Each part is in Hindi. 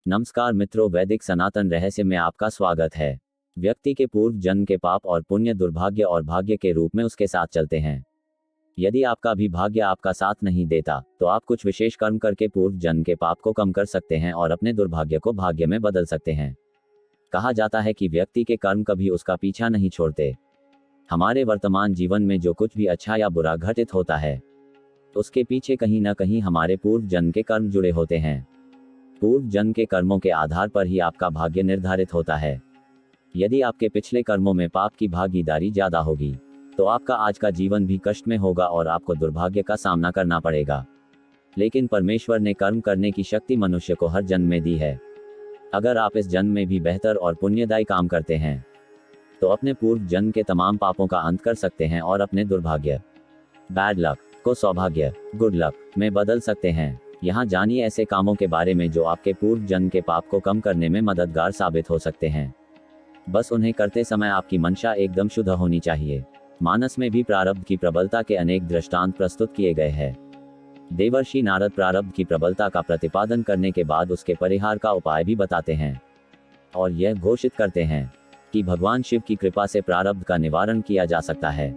नमस्कार मित्रों, वैदिक सनातन रहस्य में आपका स्वागत है। व्यक्ति के पूर्व जन्म के पाप और पुण्य दुर्भाग्य और भाग्य के रूप में उसके साथ चलते हैं। यदि आपका भी भाग्य आपका साथ नहीं देता, तो आप कुछ विशेष कर्म करके पूर्व जन्म के पाप को कम कर सकते हैं और अपने दुर्भाग्य को भाग्य में बदल सकते हैं। कहा जाता है कि व्यक्ति के कर्म कभी उसका पीछा नहीं छोड़ते। हमारे वर्तमान जीवन में जो कुछ भी अच्छा या बुरा घटित होता है, उसके पीछे कहीं न कहीं हमारे पूर्व जन्म के कर्म जुड़े होते हैं। पूर्व जन्म के कर्मों के आधार पर ही आपका भाग्य निर्धारित होता है। यदि आपके पिछले कर्मों में पाप की भागीदारी ज्यादा होगी, तो आपका आज का जीवन भी कष्ट में होगा और आपको दुर्भाग्य का सामना करना पड़ेगा। लेकिन परमेश्वर ने कर्म करने की शक्ति मनुष्य को हर जन्म में दी है। अगर आप इस जन्म में भी बेहतर और पुण्यदायी काम करते हैं, तो अपने पूर्व जन्म के तमाम पापों का अंत कर सकते हैं और अपने दुर्भाग्य, बैड लक, को सौभाग्य, गुड लक में बदल सकते हैं। यहाँ जानिए ऐसे कामों के बारे में जो आपके पूर्व जन्म के पाप को कम करने में मददगार साबित हो सकते हैं। बस उन्हें करते समय आपकी मंशा एकदम शुद्ध होनी चाहिए। मानस में भी प्रारब्ध की प्रबलता के अनेक दृष्टांत प्रस्तुत किए गए हैं। देवर्षि नारद प्रारब्ध की प्रबलता का प्रतिपादन करने के बाद उसके परिहार का उपाय भी बताते हैं और यह घोषित करते हैं कि भगवान शिव की कृपा से प्रारब्ध का निवारण किया जा सकता है।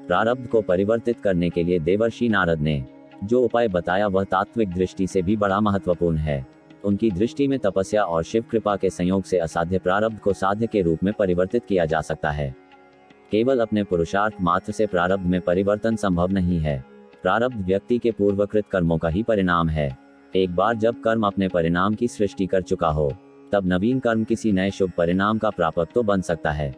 प्रारब्ध को परिवर्तित करने के लिए देवर्षि नारद ने जो उपाय बताया वह तात्विक दृष्टि से भी बड़ा महत्वपूर्ण है। उनकी दृष्टि में तपस्या और शिव कृपा के संयोग से असाध्य प्रारब्ध को साध्य के रूप में परिवर्तित किया जा सकता है। केवल अपने पुरुषार्थ मात्र से प्रारब्ध में परिवर्तन संभव नहीं है। प्रारब्ध व्यक्ति के पूर्वकृत कर्मों का ही परिणाम है। एक बार जब कर्म अपने परिणाम की सृष्टि कर चुका हो, तब नवीन कर्म किसी नए शुभ परिणाम का प्रापक तो बन सकता है,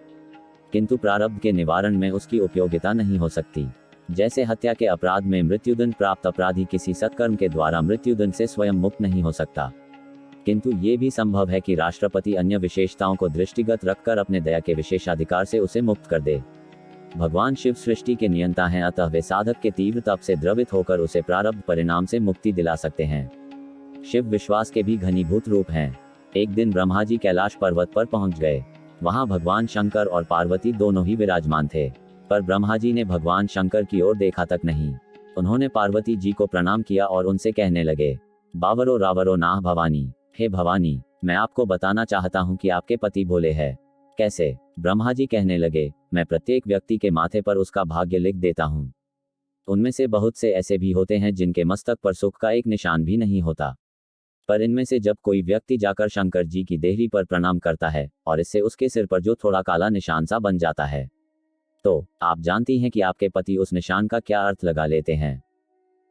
किंतु प्रारब्ध के निवारण में उसकी उपयोगिता नहीं हो सकती। जैसे हत्या के अपराध में मृत्युदंड प्राप्त अपराधी किसी सत्कर्म के द्वारा मृत्युदंड से स्वयं मुक्त नहीं हो सकता, किंतु ये भी संभव है कि राष्ट्रपति अन्य विशेषताओं को दृष्टिगत रखकर अपने दया के विशेषाधिकार से उसे मुक्त कर दे। भगवान शिव सृष्टि के नियंता हैं, अतः वे साधक के तीव्र तप से द्रवित होकर उसे प्रारब्ध परिणाम से मुक्ति दिला सकते हैं। शिव विश्वास के भी घनीभूत रूप हैं। एक दिन ब्रह्मा जी कैलाश पर्वत पर पहुंच गए। वहां भगवान शंकर और पार्वती दोनों ही विराजमान थे, पर ब्रह्मा जी ने भगवान शंकर की ओर देखा तक नहीं। उन्होंने पार्वती जी को प्रणाम किया और उनसे कहने लगे, बावरो रावरो नाह भवानी, हे भवानी, मैं आपको बताना चाहता हूँ कि आपके पति भोले हैं। कैसे? ब्रह्मा जी कहने लगे, मैं प्रत्येक व्यक्ति के माथे पर उसका भाग्य लिख देता हूँ। उनमें से बहुत से ऐसे भी होते हैं जिनके मस्तक पर सुख का एक निशान भी नहीं होता, पर इनमें से जब कोई व्यक्ति जाकर शंकर जी की देहरी पर प्रणाम करता है और इससे उसके सिर पर जो थोड़ा काला निशान सा बन जाता है, तो आप जानती हैं कि आपके पति उस निशान का क्या अर्थ लगा लेते हैं।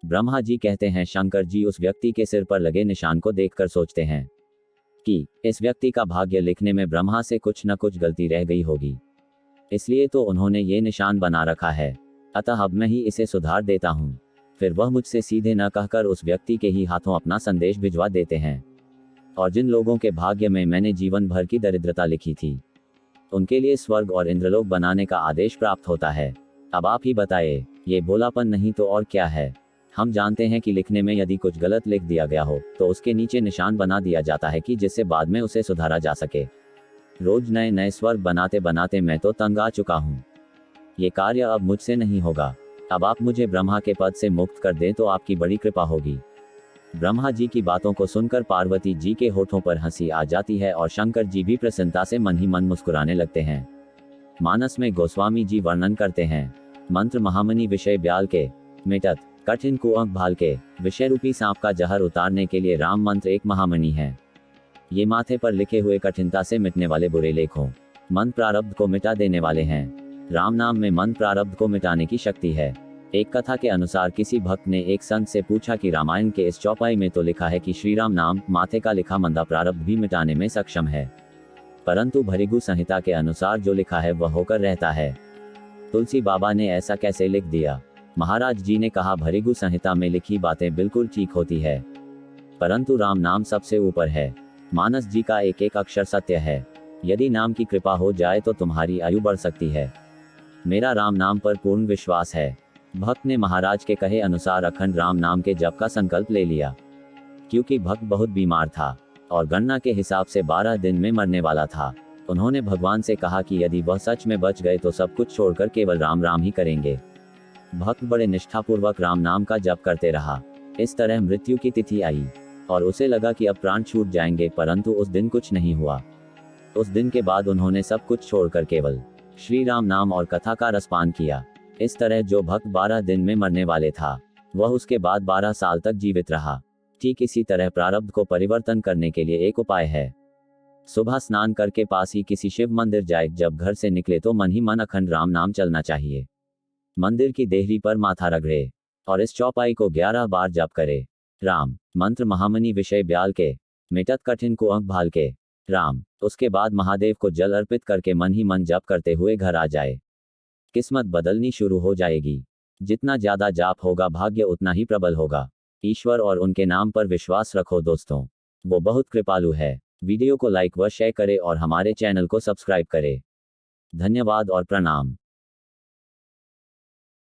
ब्रह्मा जी कहते हैं, शंकर जी उस व्यक्ति के सिर पर लगे निशान को देखकर सोचते हैं कि इस व्यक्ति का भाग्य लिखने में ब्रह्मा से कुछ न कुछ गलती रह गई होगी, इसलिए तो उन्होंने ये निशान बना रखा है, अतः अब मैं ही इसे सुधार देता हूँ। फिर वह मुझसे सीधे न कहकर उस व्यक्ति के ही हाथों अपना संदेश भिजवा देते हैं। और जिन लोगों के भाग्य में मैंने जीवन भर की दरिद्रता लिखी थी, उनके लिए स्वर्ग और इंद्रलोक बनाने का आदेश प्राप्त होता है। अब आप ही बताइए, ये भोलापन नहीं तो और क्या है। हम जानते हैं कि लिखने में यदि कुछ गलत लिख दिया गया हो, तो उसके नीचे निशान बना दिया जाता है कि जिससे बाद में उसे सुधारा जा सके। रोज नए नए स्वर्ग बनाते बनाते मैं तो तंग आ चुका हूँ। ये कार्य अब मुझसे नहीं होगा। अब आप मुझे ब्रह्मा के पद से मुक्त कर दें तो आपकी बड़ी कृपा होगी। ब्रह्मा जी की बातों को सुनकर पार्वती जी के होठों पर हंसी आ जाती है और शंकर जी भी प्रसन्नता से मन ही मन मुस्कुराने लगते हैं। मानस में गोस्वामी जी वर्णन करते हैं, मंत्र महामनी विषय ब्याल के, मिटत कठिन कुअंक भाल के, विषय रूपी सांप का जहर उतारने के लिए राम मंत्र एक महामणि है। ये माथे पर लिखे हुए कठिनता से मिटने वाले बुरे लेखों, मन प्रारब्ध को मिटा देने वाले हैं। राम नाम में मन प्रारब्ध को मिटाने की शक्ति है। एक कथा के अनुसार किसी भक्त ने एक संत से पूछा कि रामायण के इस चौपाई में तो लिखा है कि श्री राम नाम माथे का लिखा मंदा प्रारब्ध भी मिटाने में सक्षम है, परंतु भृगु संहिता के अनुसार जो लिखा है वह होकर रहता है। तुलसी बाबा ने ऐसा कैसे लिख दिया? महाराज जी ने कहा, भृगु संहिता में लिखी बातें बिल्कुल ठीक होती है, परंतु राम नाम सबसे ऊपर है। मानस जी का एक एक अक्षर सत्य है। यदि नाम की कृपा हो जाए तो तुम्हारी आयु बढ़ सकती है। मेरा राम नाम पर पूर्ण विश्वास है। भक्त ने महाराज के कहे अनुसार अखंड राम नाम के जप का संकल्प ले लिया। क्योंकि भक्त बहुत बीमार था और गणना के हिसाब से 12 दिन में मरने वाला था, उन्होंने भगवान से कहा कि यदि वह सच में बच गए तो सब कुछ छोड़कर केवल राम राम ही करेंगे। भक्त बड़े निष्ठापूर्वक राम नाम का जप करते रहा। इस तरह मृत्यु की तिथि आई और उसे लगा कि अब प्राण छूट जाएंगे, परंतु उस दिन कुछ नहीं हुआ। उस दिन के बाद उन्होंने सब कुछ छोड़कर केवल श्री राम नाम और कथा का रसपान किया। इस तरह जो भक्त 12 दिन में मरने वाले था, वह उसके बाद 12 साल तक जीवित रहा। ठीक इसी तरह प्रारब्ध को परिवर्तन करने के लिए एक उपाय है। सुबह स्नान करके पास ही किसी शिव मंदिर जाए। जब घर से निकले तो मन ही मन अखंड राम नाम चलना चाहिए। मंदिर की देहरी पर माथा रगड़े और इस चौपाई को 11 बार जप करे। राम मंत्र महामनी विषय ब्याल के, मिटत कठिन को अंक भाल के। राम। उसके बाद महादेव को जल अर्पित करके मन ही मन जप करते हुए घर आ जाए। किस्मत बदलनी शुरू हो जाएगी। जितना ज्यादा जाप होगा भाग्य उतना ही प्रबल होगा। ईश्वर और उनके नाम पर विश्वास रखो दोस्तों, वो बहुत कृपालु है। वीडियो को लाइक व शेयर करें और हमारे चैनल को सब्सक्राइब करें। धन्यवाद और प्रणाम।